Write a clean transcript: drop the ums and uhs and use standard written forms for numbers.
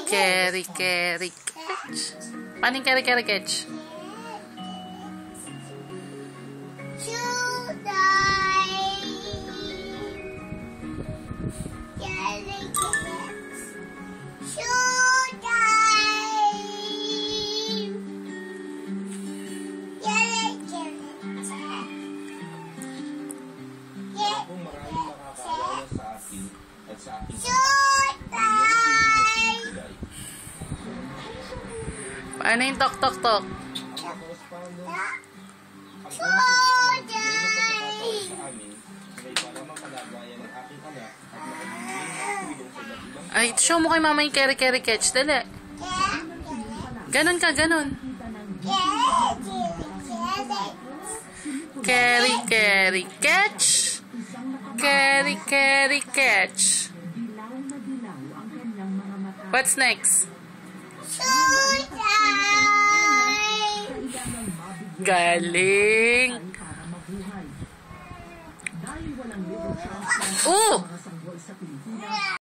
Carry, carry, catch. Paano yung carry, carry, catch? Paano yung tok, tok, tok? Ay, show mo kay mama yung carry, carry, catch. Dali. Ganon ka, ganon. Carry, carry, catch. Carry, carry, catch. What's next? Galing. Oh!